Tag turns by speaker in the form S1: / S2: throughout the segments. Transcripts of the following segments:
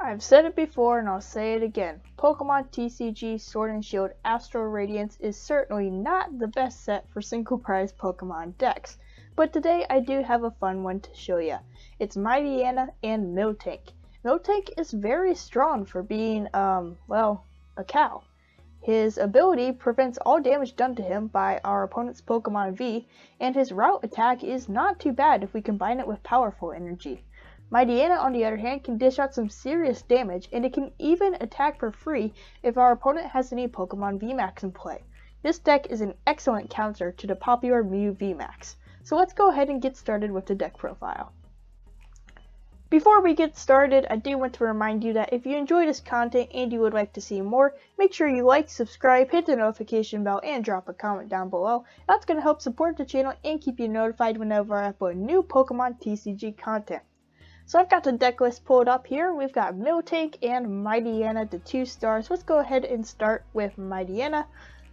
S1: I've said it before and I'll say it again. Pokémon TCG Sword and Shield Astral Radiance is certainly not the best set for single prize Pokémon decks, but today I do have a fun one to show you. It's Mightyena and Miltank. Miltank is very strong for being, a cow. His ability prevents all damage done to him by our opponent's Pokémon V, and his route attack is not too bad if we combine it with powerful energy. Mightyena, on the other hand, can dish out some serious damage, and it can even attack for free if our opponent has any Pokémon Vmax in play. This deck is an excellent counter to the popular Mew Vmax. So let's go ahead and get started with the deck profile. Before we get started, I do want to remind you that if you enjoy this content and you would like to see more, make sure you like, subscribe, hit the notification bell, and drop a comment down below. That's going to help support the channel and keep you notified whenever I upload new Pokemon TCG content. So I've got the deck list pulled up here. We've got Miltank and Mightyena, the 2 stars. Let's go ahead and start with Mightyena.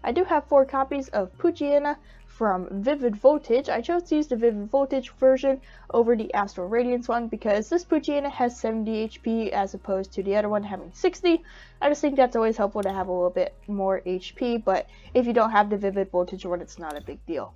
S1: I do have 4 copies of Pokémon from Vivid Voltage. I chose to use the Vivid Voltage version over the Astral Radiance one because this Pokémon has 70 HP as opposed to the other one having 60. I just think that's always helpful to have a little bit more HP, but if you don't have the Vivid Voltage one, it's not a big deal.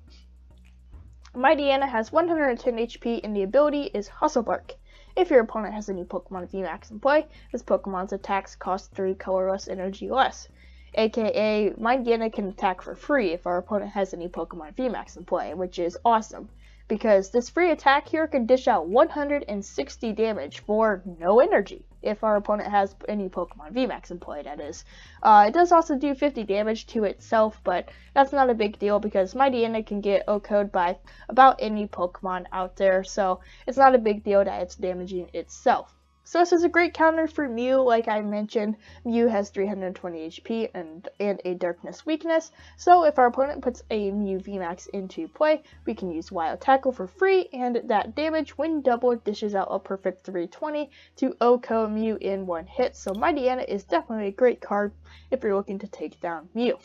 S1: Mightyena has 110 HP and the ability is Hustle Bark. If your opponent has any Pokemon Vmax in play, this Pokemon's attacks cost 3 colorless energy less. AKA, Mightyena can attack for free if our opponent has any Pokemon Vmax in play, which is awesome, because this free attack here can dish out 160 damage for no energy, if our opponent has any Pokemon Vmax in play, that is. It does also do 50 damage to itself, but that's not a big deal because Mightyena can get OHKO'd by about any Pokemon out there, so it's not a big deal that it's damaging itself. So this is a great counter for Mew. Like I mentioned, Mew has 320 HP and a Darkness weakness, so if our opponent puts a Mew Vmax into play, we can use Wild Tackle for free, and that damage, when doubled, dishes out a perfect 320 to OHKO Mew in one hit, so Mightyena is definitely a great card if you're looking to take down Mew.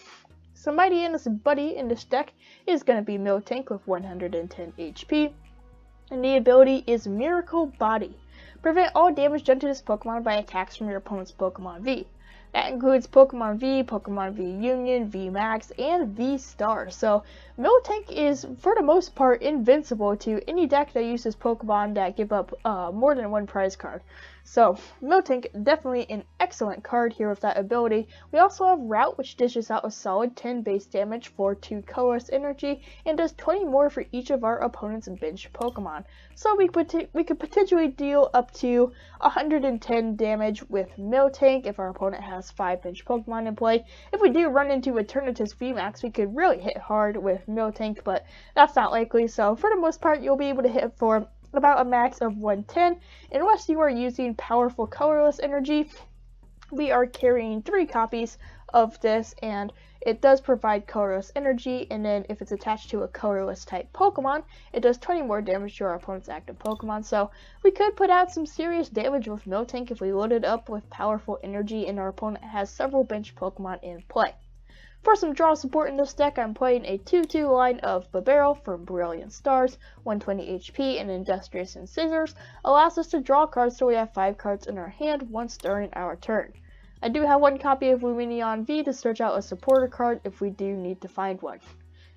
S1: So Mightyena's buddy in this deck is going to be Miltank with 110 HP, and the ability is Miracle Body. Prevent all damage done to this Pokemon by attacks from your opponent's Pokemon V. That includes Pokemon V, Pokemon V Union, Vmax, and V-Star. So Miltank is, for the most part, invincible to any deck that uses Pokemon that give up more than one prize card. So Miltank, definitely an excellent card here with that ability. We also have Route, which dishes out a solid 10 base damage for 2 colorless energy and does 20 more for each of our opponent's bench Pokemon. So we could potentially deal up to 110 damage with Miltank if our opponent has 5 bench Pokemon in play. If we do run into Eternatus Vmax, we could really hit hard with Miltank, but that's not likely. So for the most part, you'll be able to hit for about a max of 110, unless you are using powerful colorless energy. We are carrying 3 copies of this, and it does provide colorless energy, and then if it's attached to a colorless type Pokemon, it does 20 more damage to our opponent's active Pokemon. So we could put out some serious damage with Miltank if we load it up with powerful energy and our opponent has several bench Pokemon in play. For some draw support in this deck, I'm playing a 2-2 line of Babero from Brilliant Stars, 120 HP, and Industrious and Scissors allows us to draw cards so we have 5 cards in our hand once during our turn. I do have 1 copy of Lumineon V to search out a supporter card if we do need to find one.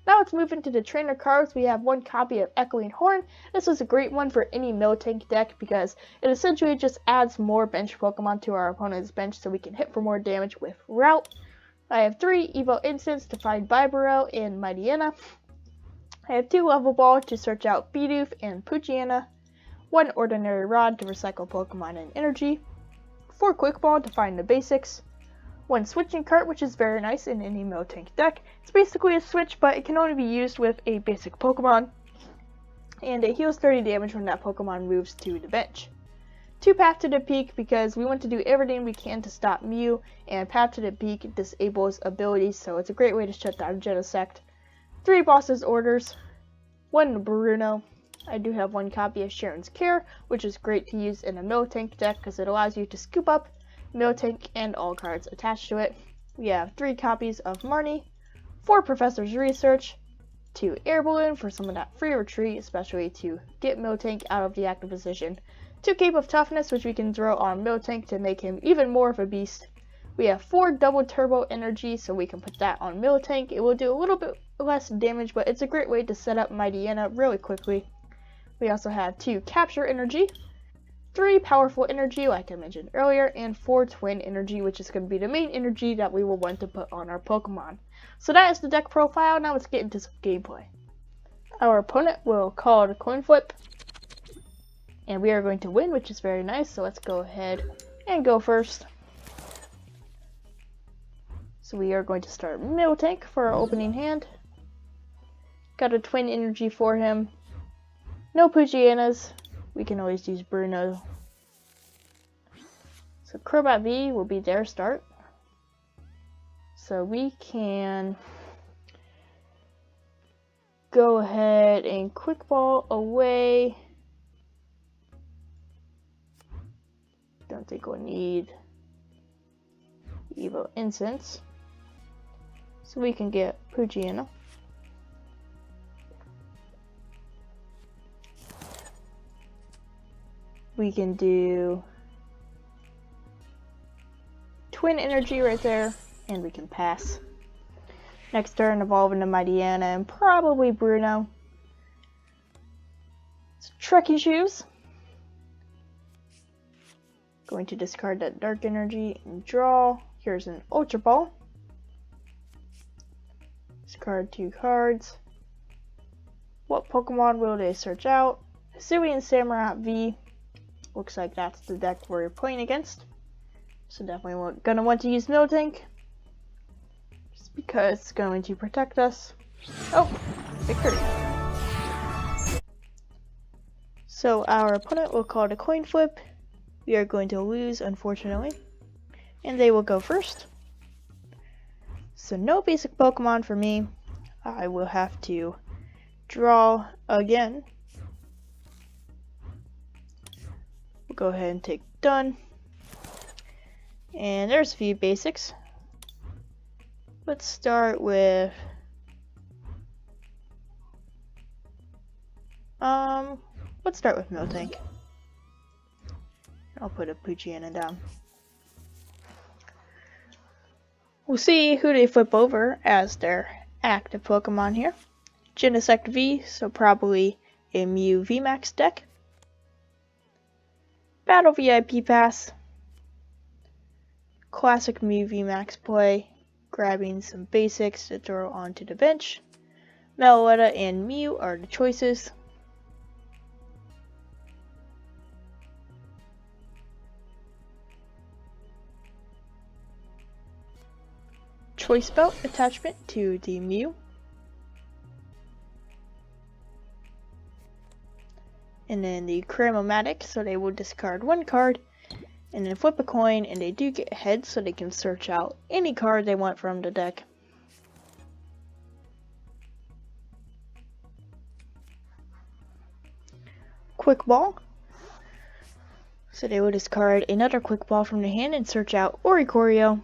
S1: Now let's move into the trainer cards. We have 1 copy of Echoing Horn. This is a great one for any Miltank deck because it essentially just adds more bench Pokemon to our opponent's bench so we can hit for more damage with Route. I have 3 Evo Instants to find Bibarel and Mightyena. I have 2 Level Ball to search out Bidoof and Poochyena. 1 Ordinary Rod to recycle Pokemon and energy. 4 Quick Ball to find the basics. 1 Switching Cart, which is very nice in any Miltank deck. It's basically a switch, but it can only be used with a basic Pokemon. And it heals 30 damage when that Pokemon moves to the bench. 2 Path to the Peak because we want to do everything we can to stop Mew, and Path to the Peak disables abilities, so it's a great way to shut down Genesect. 3 Boss's Orders. 1 Bruno. I do have 1 copy of Sharon's Care, which is great to use in a Miltank deck because it allows you to scoop up Miltank and all cards attached to it. We have 3 copies of Marnie, 4 Professor's Research, 2 Air Balloon for some of that free retreat, especially to get Miltank out of the active position, 2 Cape of Toughness, which we can throw on Miltank to make him even more of a beast. We have 4 double turbo energy, so we can put that on Miltank. It will do a little bit less damage, but it's a great way to set up Mightyena really quickly. We also have 2 capture energy, 3 powerful energy like I mentioned earlier, and 4 twin energy, which is going to be the main energy that we will want to put on our Pokemon. So that is the deck profile. Now let's get into some gameplay. Our opponent will call it a coin flip, and we are going to win, which is very nice. So let's go ahead and go first. So we are going to start Miltank for our opening hand. Got a twin energy for him. No Pugienas. We can always use Bruno. So Crobat V will be their start. So we can go ahead and Quick Ball away. Don't think we'll need Evo Incense. So we can get Poochyena. We can do Twin Energy right there, and we can pass. Next turn, evolve into Mightyena and probably Bruno. So Trekking Shoes. Going to discard that Dark Energy and draw. Here's an Ultra Ball. Discard 2 cards. What Pokemon will they search out? Hisuian Samurai V. Looks like that's the deck we're playing against. So definitely gonna want to use Miltank. Just because it's going to protect us. Oh, victory. So our opponent will call it a coin flip. We are going to lose, unfortunately. And they will go first. So no basic Pokemon for me. I will have to draw again. We'll go ahead and take done. And there's a few basics. Let's start with Miltank. I'll put a Poochyena down. We'll see who they flip over as their active Pokemon here. Genesect V, so probably a Mew Vmax deck. Battle VIP Pass. Classic Mew Vmax play. Grabbing some basics to throw onto the bench. Meloetta and Mew are the choices. Choice Belt attachment to the Mew. And then the Cramomatic, so they will discard 1 card and then flip a coin, and they do get ahead, so they can search out any card they want from the deck. Quick Ball. So they will discard another Quick Ball from the hand and search out Oricorio.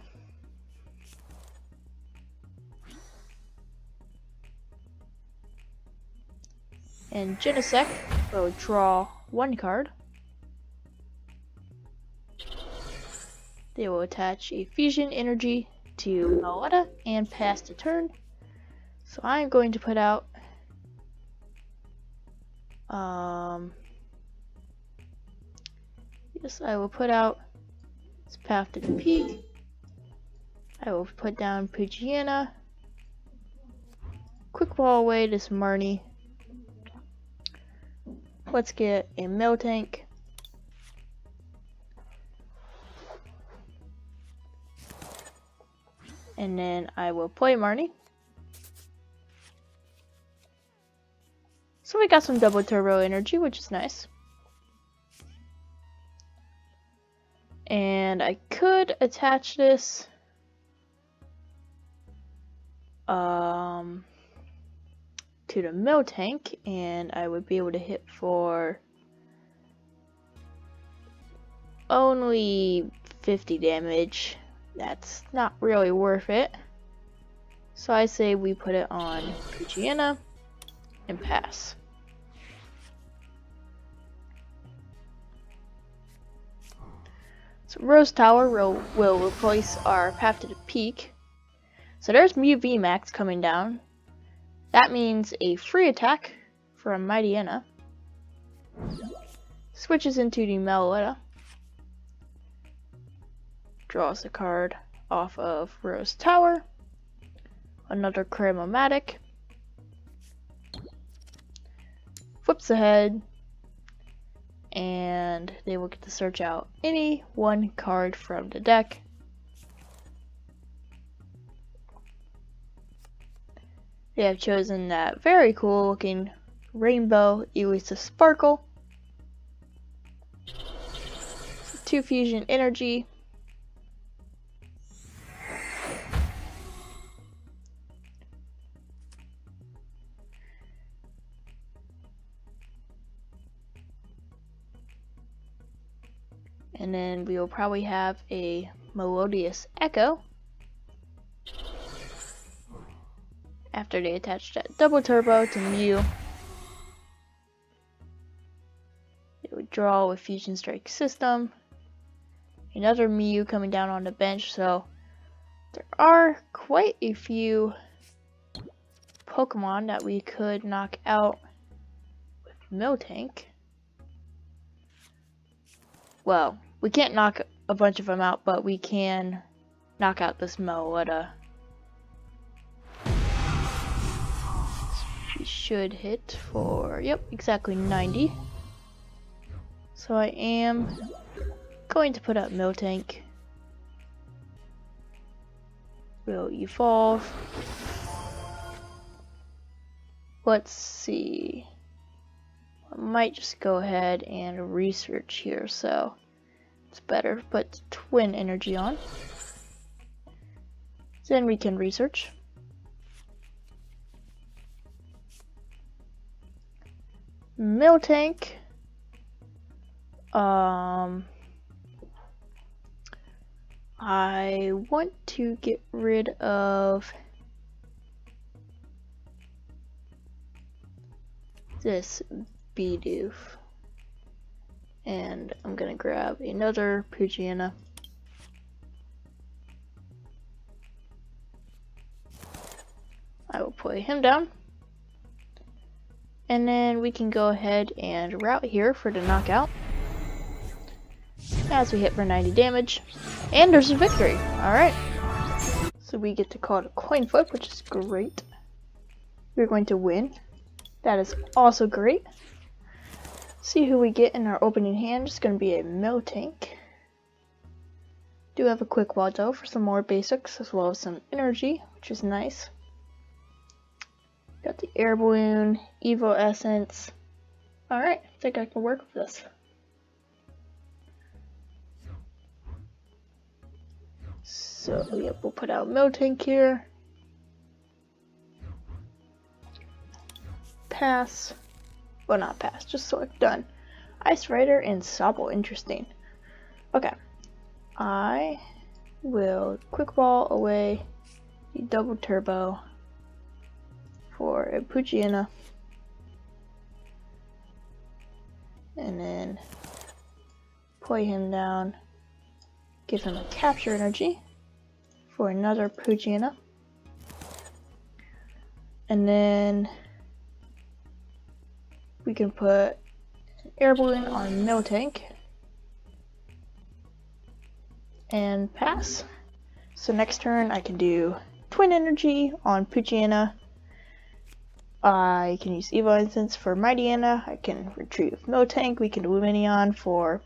S1: And Genesect will draw 1 card. They will attach a Fusion Energy to Meloetta and pass the turn. So I'm going to put out yes, I will put out this Path to the Peak. I will put down Poochyena. Quick Ball away this Marnie. Let's get a Miltank. And then I will play Marnie. So we got some double turbo energy, which is nice. And I could attach this to the Miltank, and I would be able to hit for only 50 damage. That's not really worth it. So I say we put it on Poochyena and pass. So Rose Tower will replace our Path to the Peak. So there's Mew Vmax coming down. That means a free attack from Mightyena. Switches into the Meloetta. Draws a card off of Rose Tower. Another Cramomatic. Flips ahead. And they will get to search out any one card from the deck. They have chosen that very cool looking Rainbow Elisa Sparkle. 2 Fusion Energy. And then we will probably have a Melodious Echo. After they attach that double turbo to Mew. They would draw with Fusion Strike System. Another Mew coming down on the bench, so there are quite a few Pokemon that we could knock out with Miltank. Well, we can't knock a bunch of them out, but we can knock out this Meloetta. We should hit for, yep, exactly 90. So I am going to put out Miltank. Will evolve. Let's see. I might just go ahead and research here, so it's better to put Twin Energy on. Then we can research. Miltank. I want to get rid of this Bidoof. And I'm gonna grab another Poochyena. I will play him down. And then we can go ahead and route here for the knockout. As we hit for 90 damage. And there's a victory. Alright. So we get to call it a coin flip, which is great. We're going to win. That is also great. See who we get in our opening hand. It's going to be a Miltank. Do have a quick wall though for some more basics as well as some energy, which is nice. Got the Air Balloon, Evo Essence. Alright, I think I can work with this. So, yep, we'll put out Miltank here. Pass. Well, not pass, just select done. Ice Rider and Sobble, interesting. Okay. I will quick ball away the double turbo for a Poochyena. And then play him down. Give him a capture energy for another Poochyena. And then we can put an Air Balloon on Miltank and pass. So next turn I can do Twin Energy on Poochyena. I can use Evo Essence for Mightyena. I can retrieve Miltank. We can Luminion for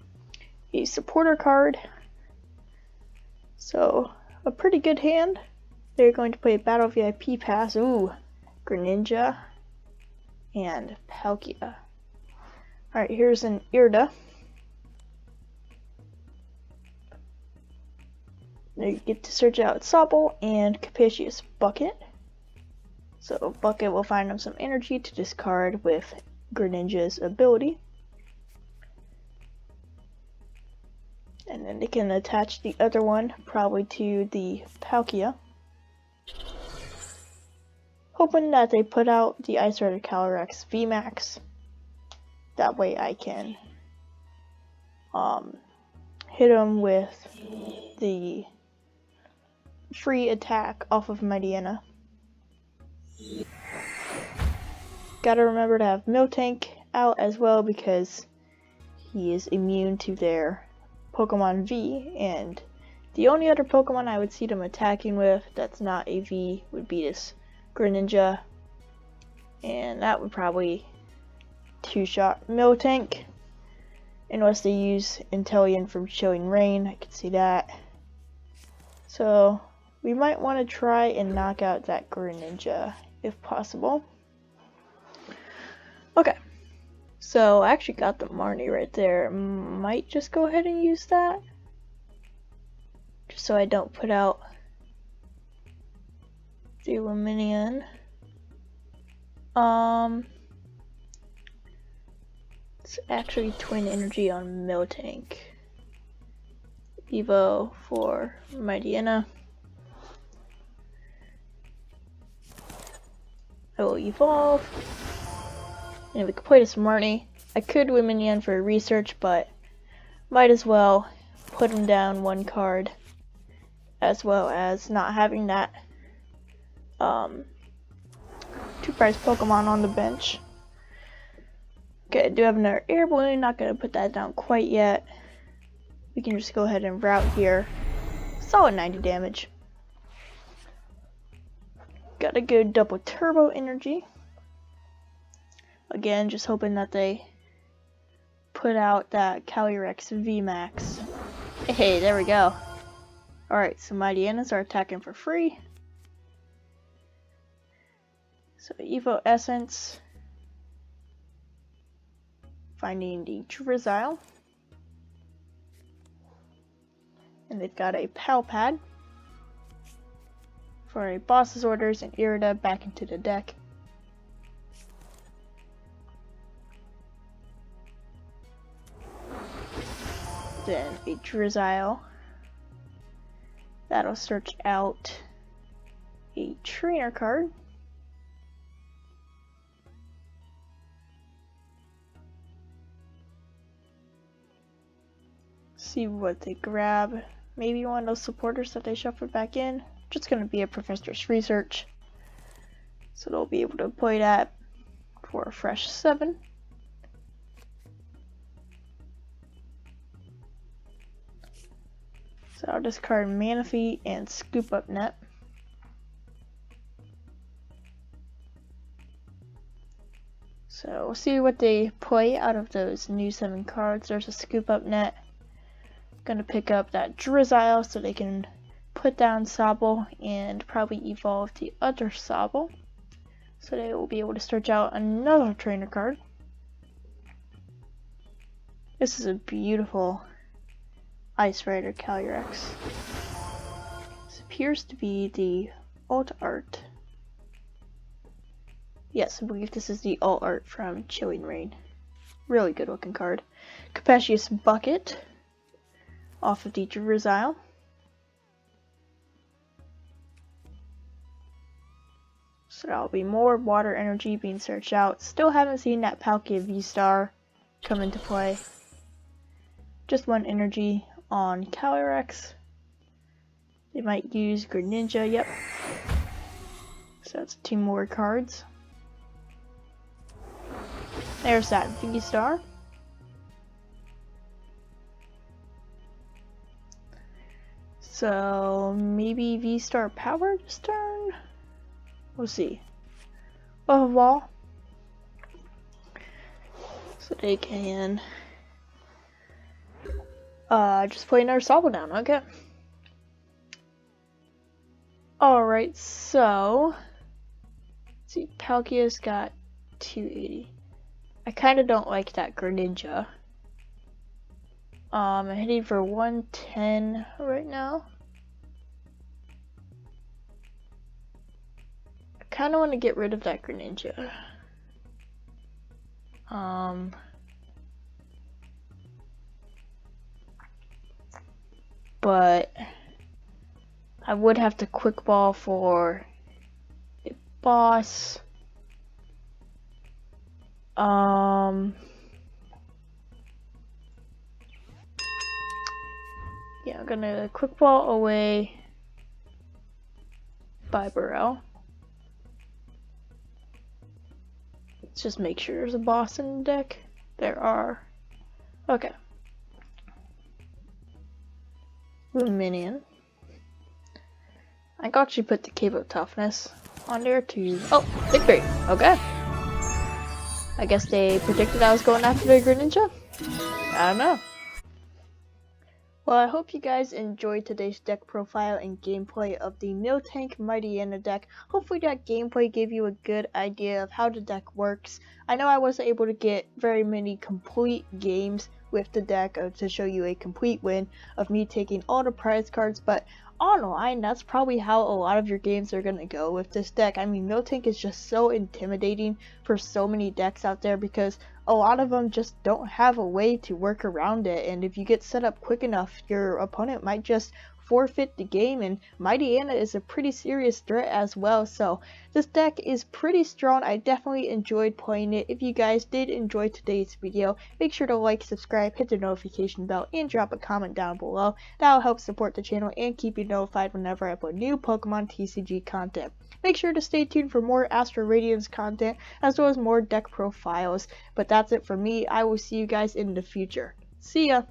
S1: a supporter card. So a pretty good hand. They're going to play a Battle VIP pass. Ooh, Greninja and Palkia. Alright, here's an Irida. Now you get to search out Sobble and Capacious Bucket. So Bucket will find them some energy to discard with Greninja's ability. And then they can attach the other one probably to the Palkia. Hoping that they put out the Ice Rider Calyrex Vmax. That way I can hit him with the free attack off of Mightyena. Gotta remember to have Miltank out as well because he is immune to their Pokemon V, and the only other Pokemon I would see them attacking with that's not a V would be this Greninja, and that would probably two-shot Miltank unless they use Inteleon from Chilling Rain. I could see that. So we might want to try and knock out that Greninja if possible. Okay, so I actually got the Marnie right there. Might just go ahead and use that, just so I don't put out the Lumineon. It's actually Twin Energy on Miltank. Evo for Mightyena. I will evolve. And we could play this Marnie. I could Lumineon for research, but might as well put him down one card, as well as not having that two-prize Pokemon on the bench. Okay, I do have another air balloon, not gonna put that down quite yet. We can just go ahead and route here. Solid 90 damage. Got a good double turbo energy. Again, just hoping that they put out that Calyrex Vmax. Hey, there we go. Alright, so Mightyenas are attacking for free. So Evo Essence. Finding the Drizzile. And they've got a Pal Pad for a Boss's Orders and Irida back into the deck. Then a Drizzile. That'll search out a trainer card. See what they grab. Maybe one of those supporters that they shuffled back in. Just gonna be a Professor's Research. So they'll be able to play that for a fresh 7. So I'll discard Manaphy and Scoop Up Net. So we'll see what they play out of those new 7 cards. There's a Scoop Up Net. Gonna pick up that Drizzile so they can put down Sobble and probably evolve the other Sobble. So they will be able to search out another trainer card. This is a beautiful Ice Rider Calyrex. This appears to be the alt art. Yes, I believe this is the alt art from Chilling Rain. Really good looking card. Capacious Bucket off of the Drizzile. So that'll be more water energy being searched out. Still haven't seen that Palkia V-Star come into play. Just one energy on Calyrex. They might use Greninja, yep. So that's 2 more cards. There's that V-Star. So maybe V-Star power this turn? We'll see. Wall. So they can just play another Sobble down, okay. Alright, so let's see, Palkia's got 280. I kinda don't like that Greninja. I'm heading for 110 right now. I kinda wanna get rid of that Greninja. But I would have to quick ball for a boss. I'm gonna quick ball away Bibarel. Let's just make sure there's a boss in the deck. There are. Okay. Minion. I actually put the Cave of Toughness on there to. Oh, victory! Okay. I guess they predicted I was going after the Greninja? I don't know. Well, I hope you guys enjoyed today's deck profile and gameplay of the Miltank Mightyena deck. Hopefully that gameplay gave you a good idea of how the deck works. I know I wasn't able to get very many complete games with the deck to show you a complete win of me taking all the prize cards, but online, that's probably how a lot of your games are going to go with this deck. I mean, Miltank is just so intimidating for so many decks out there because a lot of them just don't have a way to work around it, and if you get set up quick enough, your opponent might just forfeit the game, and Mightyena is a pretty serious threat as well, so this deck is pretty strong. I definitely enjoyed playing it. If you guys did enjoy today's video, make sure to like, subscribe, hit the notification bell, and drop a comment down below. That'll help support the channel and keep you notified whenever I upload new Pokemon TCG content. Make sure to stay tuned for more Astral Radiance content, as well as more deck profiles. But that's it for me. I will see you guys in the future. See ya!